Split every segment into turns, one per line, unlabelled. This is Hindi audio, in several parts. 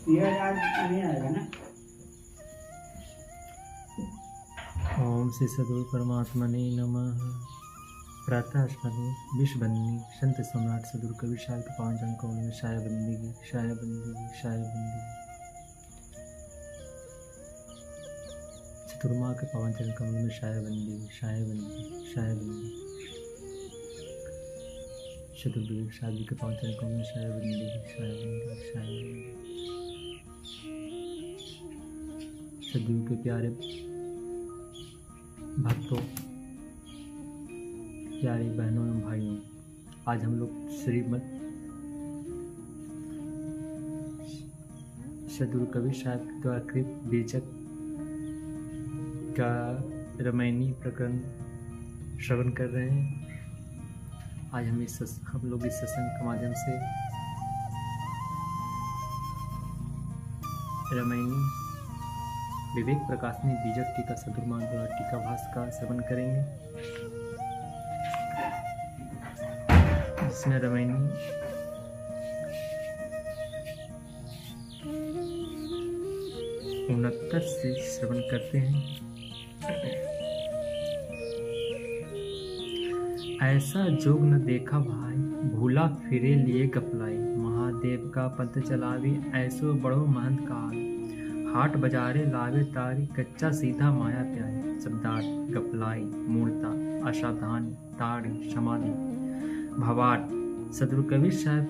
3000 नहीं आएगा ना।
ओम श्री सद्गुरु परमात्मने नमः। प्रातः स्मरणी विश्वबंदी संत सम्राट सद्गुरु कबीर साहब के पावन जन कौल में शाय बंदगी शाय बंदगी शाय बंदगी। चतुर्मा के पावन चरण कमल में शाय बंदगी शाय बंदगी शाय बंदगी। चतुर्विवेक साहब जी के पावन चरण कमल में शाय बंदगी शाय बंदगी शाय बंदगी। सद्गुरु के प्यारे भक्तों, प्यारी बहनों एवं भाइयों, आज हम लोग श्रीमद् सद्गुरु कबीर साहब द्वारा कृत बीजक का रामायणी प्रकरण श्रवण कर रहे हैं। आज हम लोग इस सत्संग के माध्यम से रामायणी विवेक प्रकाशनी बीजक टीका सद्गुरु द्वारा टीका भाष्य का श्रवण करेंगे, जिसमें रामायणी उनहत्तर से श्रवण करते हैं। ऐसा जोग न देखा भाई, भूला फिरे लिए गपलाई। महादेव का पंथ चलावे, ऐसो बड़ो महंत काल। हाट बाजारे लावे तारी, कच्चा सीधा माया प्यारी। शब्दार्थ गपलाई, मूर्ता, असावधानी, ताड़ी, समाधि, भवाट। सद्गुरु कबीर साहब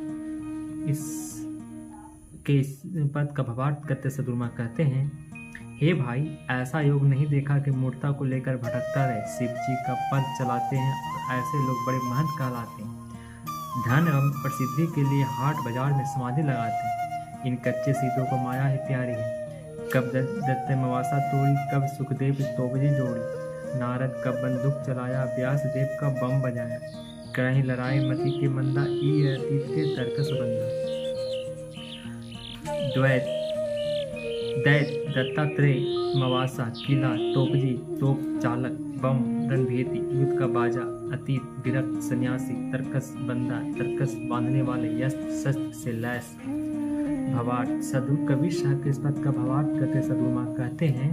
इस पद का भवाट करते सद्गुरु माँ कहते हैं, हे भाई, ऐसा योग नहीं देखा कि मूर्ता को लेकर भटकता रहे। शिव जी का पद चलाते हैं और ऐसे लोग बड़े महंत कहलाते हैं। धन एवं प्रसिद्धि के लिए हाट बाजार में समाधि लगाते हैं। इन कच्चे सीधों को माया ही प्यारी है। कब दत्ते मवासा तोड़ी, कब सुखदेव तोबजी जोड़ी। नारद का बंदूक चलाया, व्यास देव का बम बजाया। कहीं लड़ाई मती के मंदा, ई अतीत के तर्कस बंदा। द्वैत दैत दत्तात्रेय मवासा, किला तोपजी तोप चालक, बम रणभेदी, युद्ध का बाजा, अतीत विरक्त सन्यासी, तर्कस बंदा, तर्कस बांधने वाले, यस्त्र शस्त्र से लैस। भवाट। सद्गुरु कबीर साहब के इस पद का भवाट करते सद्गुरु माँ कहते हैं,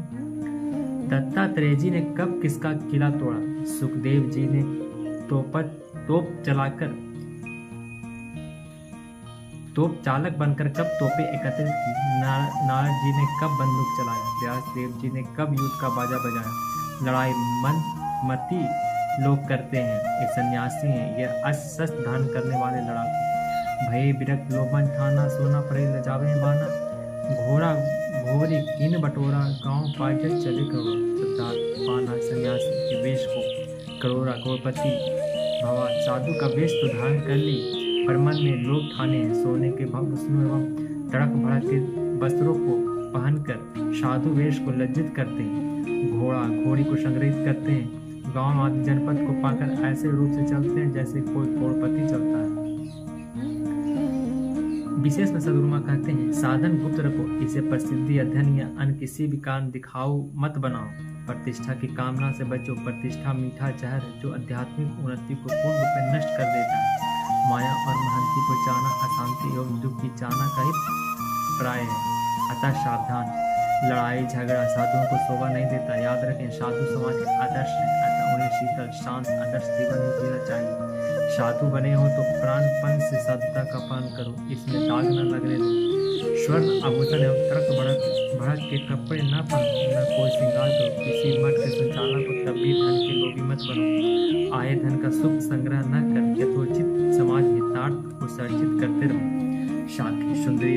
दत्तात्रेय जी ने कब किसका किला तोड़ा। सुखदेव जी ने तोप चलाकर तोप चालक बनकर कब तोपे एकत्रित की। नारद जी ने कब बंदूक चलाया। व्यास देव जी ने कब युद्ध का बाजा बजाया। लड़ाई मती लोग करते हैं, ये सन्यासी हैं, ये अस्त्र धारण करने वाले लड़ाकू। भय विरक्त लोभन ठाना, सोना पड़े ल जावे बाना। घोड़ा घोरी कीन बटोरा, गांव पाजत चले करोड़ा। सिद्धार्थ पाना सन्यासी के वेश को करोड़ा। करोड़पति भवा। साधु का वेश तो धारण कर ली, पर मन में लोभ ठाने हैं। सोने के भस्म एवं तड़क भड़क के वस्त्रों को पहनकर साधु वेश को लज्जित करते हैं। घोड़ा घोड़ी को संग्रहित करते हैं। गांव आदि जनपद को पाकर ऐसे रूप से चलते हैं जैसे कोई करोड़पति चलता है। विशेष में सद्गुरु माँ कहते हैं, साधन गुप्त रखो, इसे प्रसिद्धि अध्ययन या अन्य किसी भी कारण दिखाओ मत बनाओ। प्रतिष्ठा की कामना से बचो। प्रतिष्ठा मीठा जहर है जो आध्यात्मिक उन्नति को पूर्ण रूप में नष्ट कर देता है। माया और महंती को चाहना अशांति एवं दुख की चाहना का ही प्राय है। अतः सावधान। लड़ाई झगड़ा साधुओं को शोभा नहीं देता। याद रखें, साधु समाज के आदर्श है, अतः उन्हें शीतल शांत आदर्श जीवन ही जीना चाहिए। साधु बने हो तो प्राणपन से साधुता का पान करो, इसमें दाग न लगने दो। स्वर्ण आभूषण एवं तर्क भड़क के कपड़े न पहनो, न कोई श्रृंगार करो। किसी मठ के संचालक को तब भी धन के लोभी मत बनो। आए धन का सुख संग्रह न कर यथोचित समाज हितार्थ को सर्जित करते रहो। साखी सुंदरी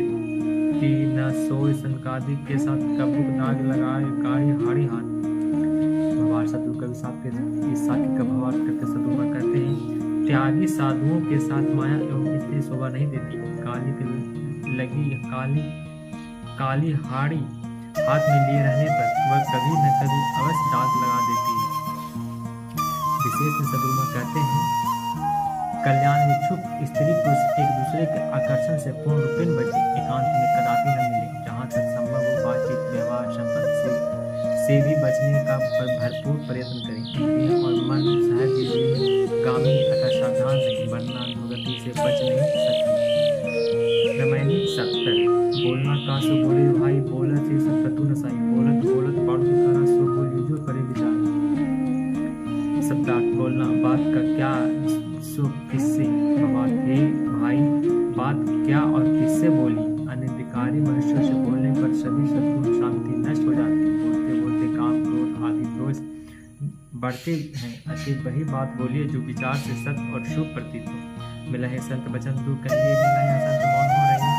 न सोए संकादिक के साथ कबूक दाग लगाए गाड़ी हाड़ी हाथ। भवार सद्गुरु कबीर साहब के इस साखी का भवार करते सद्गुरु माँ कहते हैं, त्यागी साधुओं के साथ माया एवं स्त्री शोभा नहीं देती। काली की लगी काली हाड़ी हाथ में लिए रहने पर वह कभी न कभी अवश्य दाग लगा देती है। विशेष में सद्गुरु माँ कहते हैं, कल्याण इच्छुक स्त्री पुरुष एक दूसरे के आकर्षण से पूर्ण रूपेण बचे, एकांत में कदापि न मिले। जहाँ तक संभव हो बातचीत व्यवहार संपत्ति से भी बचने का भरपूर प्रयत्न करें। और मन सहज गामी अतः सावधान रहे, वरना अधोगति से बच नहीं सकते। रामायणी 70। बोलना का सुख बात क्या और किससे बोली। अनधिकारी मनुष्यों से बोलने पर सभी शत्रु शांति नष्ट हो जाती है। बोलते बोलते काम क्रोध आदि दोष बढ़ते हैं, अतः वही बात बोलिए जो विचार से सत्य और शुभ प्रतीत हो। मिला है संत वचन तू कहिए, मिला है संत मौन हो रही,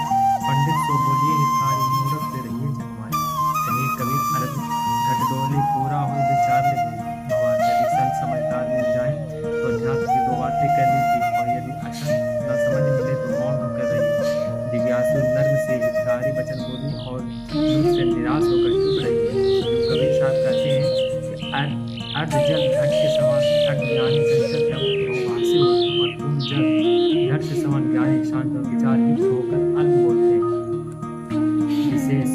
पंडित सो बोलिए हितकारी, मूर्ख से रहिए जगमाए। कहीं कभी अर्ध घटडोली पूरा हो विचार ले बोली। भगवान यदि संत समझदार मिल जाए तो अध्यात्म की दो बातें करनी थी, और यदि असंत न समझ मिले तो मौन होकर रही। जिज्ञासु नर्म से हितकारी वचन बोली और दुख से निराश होकर चुप रही। जो कबीर साहब कहते हैं कि अर्ध जल घट के समान, अर्ध ज्ञानी चंचल एवं बहुभाषी होते हैं, और तुम जल घट के समान ज्ञानी शांत और विचार युक्त होकर अल्प बोलते हैं। विशेष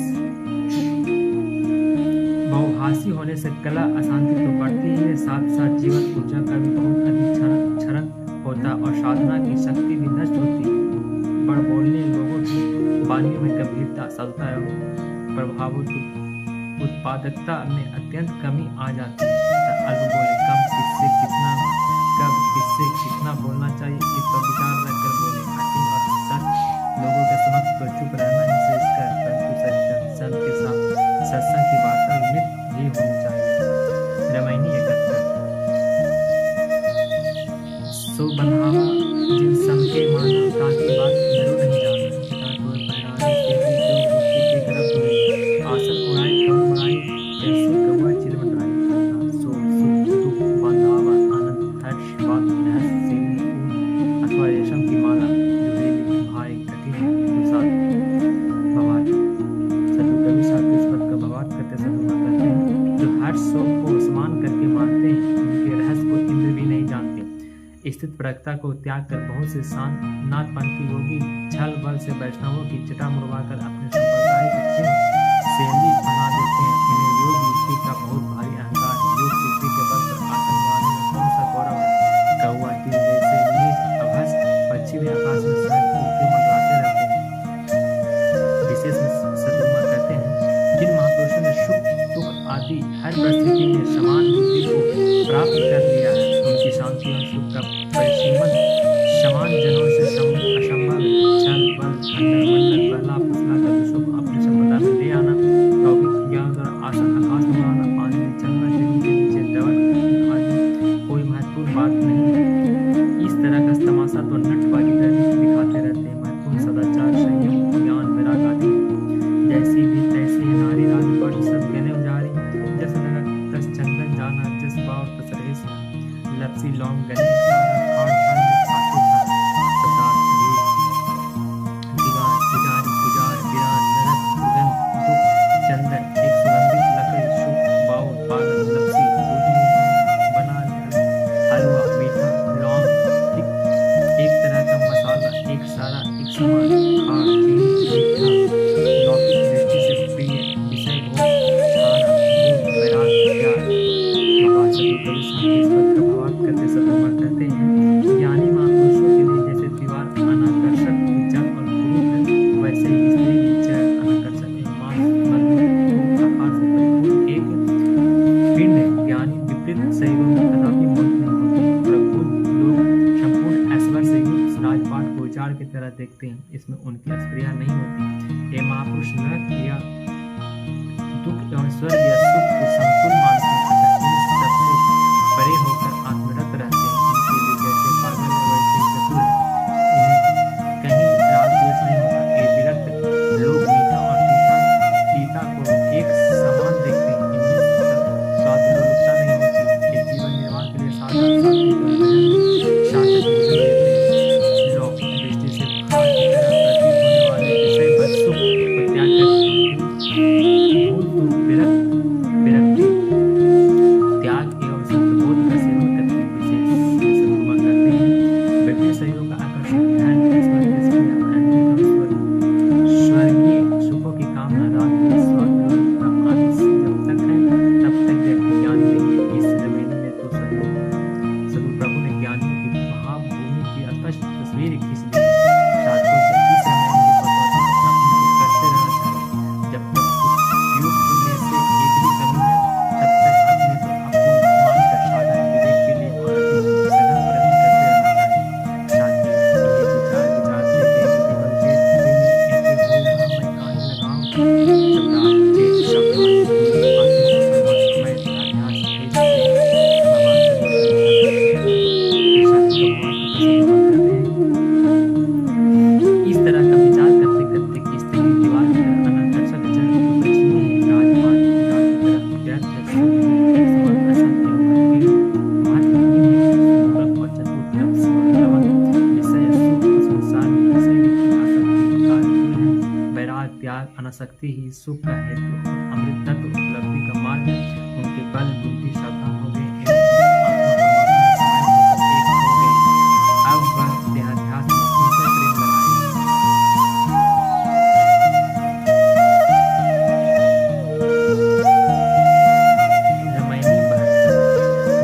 बहुभाषी होने से कला अशांति तो बढ़ती है, साथ साथ जीवन ऊर्जा का भी बहुत अधिक क्षरण होता और साधना की शक्ति भी नष्ट होती है। बड़ बोलने लोगों की वाणियों में गंभीरता, सरलता एवं प्रभाव उत्पादकता में अत्यंत कमी आ जाती है। अल्प बोले, कम किससे कितना, कब किससे कितना बोलना चाहिए, इस पर विचार न कर बोले। हठी और सच लोगों के समक्ष पर चुप रहना ही श्रेष्ठ है, परंतु संत के साथ सत्संग की वार्ता मित ही होनी चाहिए। रामायणी 71। सो बंधावा जिन सम के माना, ताकि बात जरूर नहीं जाना। पिता तोड़ पहराने के भी जो मुक्ति की तरफ हुए, आसन उड़ाए कम उड़ाए, कैसे कौवा चिलमटाए। सो सुख दुख बंधावा आनंद हर्ष बात रहस्य सेवी फूल अथवा रेशम की माला, जुड़ेली भाई कठिन दुसाध भवात। सतु कवि साहब इस पद का भवात करते सतु कहते हैं, जो हर्ष शोक को समान करके मानते हैं, उनके रहस्य को इंद्र भी नहीं जानते। स्थित प्रज्ञता को त्याग कर बहुत से शांत नाथपंथी योगी छल बल से वैष्णवों की चिता मुड़वाकर अपने संप्रदाय के चिन्ह शैली बना देते हैं। इन्हें योग युक्ति का बहुत भारी अहंकार है। योग सिद्धि के बल पर आसन वाले में कौन सा गौरव है। कौवा टिल जैसे नीच अभस पक्षी भी आकाश में शायद उड़ते मंडराते रहते हैं। विशेष में सतुमा कहते हैं, जिन महापुरुषों ने सुख दुख आदि हर परिस्थिति में समान बुद्धि को प्राप्त कर लिया है, उनकी शांति और सुख का परिसीमन समान जनों से असंभव है। छल बल खंडन मंडन पहला फुसला कर दूसरों को अपने संप्रदाय में ले आना, लौकिक ज्ञान द्वारा आसन आकाश में उड़ाना, पानी में चलना, जमीन के नीचे दौड़ आदि कोई महत्वपूर्ण बात नहीं है। इस तरह का तमाशा तो नटबाजी दिखाते रहते हैं। महत्वपूर्ण सदाचार, संयम, ज्ञान, वैराग आदि जैसी भी तैसी है नारी राज पर सब कहने उजारी। जस नरक तस चंदन जाना, जस बाव तस रहे से लपसी लौंग गले सारा खाड़ ठाड़ में खाते छाड़। शब्दार्थ दीवार पुजारी पुजार विराट नरक दुर्गंध दुख चंदन एक सुगंधित लकड़ी सुख बाव पागल लपसी दूधी बना हलवा मीठा लौंग एक तरह का मसाला, एक सारा एक समान खाड़ चीनी मीठा लौकिक दृष्टि से प्रिय विषय भोग छाड़ा भूख वैराग प्यार। भगवान सतु कवि साहब इस पद का भावार्थ करते सतुमा कहते हैं, ज्ञानी महापुरुषों के लिए जैसे दीवार अनाकर्षक जल और क्रोध, वैसे ही स्त्री भी चैन अनाकर्षक मांस मधुर आहार से परिपूर्ण एक पिंड है। ज्ञानी विपरीत शरीरों में कदापि मौत नहीं होती। प्रबुद्ध लोग संपूर्ण ऐश्वर्य से युक्त राजपाट को उजाड़ की तरह देखते हैं, इसमें उनकी अस्प्रिया नहीं होती। ये महापुरुष नरक या दुख एवं स्वर्ग या सुख को संकुल मानते हैं, अतः इन सबसे परे होकर आत्मरत रहते हैं। इनके लिए जैसे पागल है वैसे चतुर है, इन्हें कहीं राग द्वेष नहीं होता। ये विरक्त लोग मीठा और तीता को एक समान देखते हैं, इनमें स्वाद लोलुपता नहीं होती। ये जीवन निर्वाह के लिए सादा सात्विक और भजन सार्थक भोजन देते हैं। लौकिक दृष्टि से खाड़ की तरह प्रतीत होने वाले विषय पर सुख को त्याग कर विरक्ति त्याग अनासक्ति ही सुख का हेतु और अमृत तत्व उपलब्धि का मार्ग। उनके बल बुद्धि सावधान हो गए एवं आत्मा परमात्मा में समाहित होकर एक हो गए। अब वह देहाध्यास में उनसे प्रेम लगाए। रमैनी भट्ट।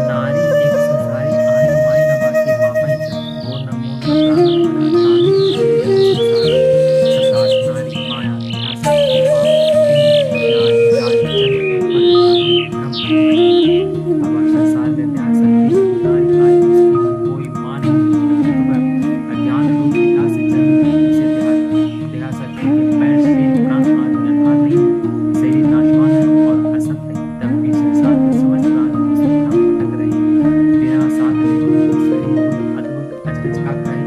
नारी एक संसारी आई माय न बाकी मापै जा। गो न मोह न प्राण न ताने संसार नारी माया ध्यास बाबा संसार में ध्यास नारी आई उसकी कोई मान अज्ञान रूप विकास से जन्मी उसे देहासक्ति के पैर से प्राण आदि अनाथ नहीं शरीर नाशवान है और असत है तब भी संसार में समझ प्राण उसके धाम भटक रही बिना साथ शरीर अद्भुत अचरज का कहे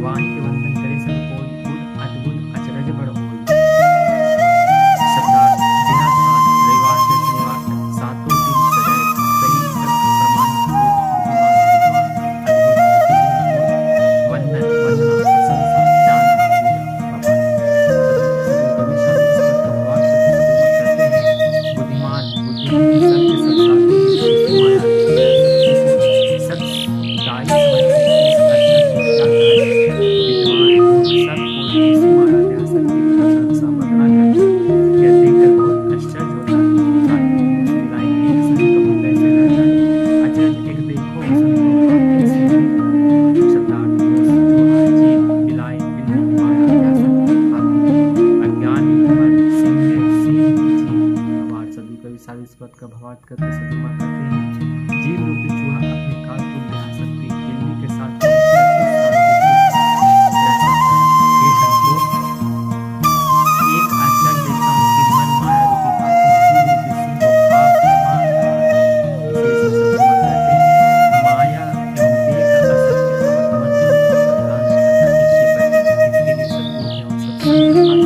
वाणी के बंधन करे सब कोई बुद्ध अद्भुत अचरज बड़ होई। शब्दार्थ बिना साथ रविवार से शनिवार तक सातों दिन सदैव सही सत्य प्रमाणित बुद्धिमान अद्भुत वंदन वंदना प्रशंसा दान पूजा कवि शादी इस पद का भाव करते हैं। बुद्धिमान बुद्धि सत्य सत्साती माया सत्य दाई इस अक्षर को क्या कहा विद्वान सब को इसी माया ध्यास की प्रशंसा बदला करते यह देखकर बहुत आश्चर्य होता है। मुस्कुराई एक संत कबूल कैसे रहना अचरज एक देखो संतों आप कैसे हैं। शब्दार्थ जो हाजी बिलाई बिल्ली माया ध्यास अज्ञानी मन सिंह सिंह जी हमारे सभी कवि सारी इस पद का भावार्थ करते सदुमा करते हैं। जीव रूपी चूहा अपने काल को ध्यान सकती बिल्ली के साथ एक आश्चर्य देखता हूँ कि मन माया रूपी हाथी जीव रूपी सिंह को पाप प्रमाण विशेष सदुमा कहते हैं। माया एवं देह का असत्य समर्थ मध्य इसके लिए सद्गुरु एवं सत्संग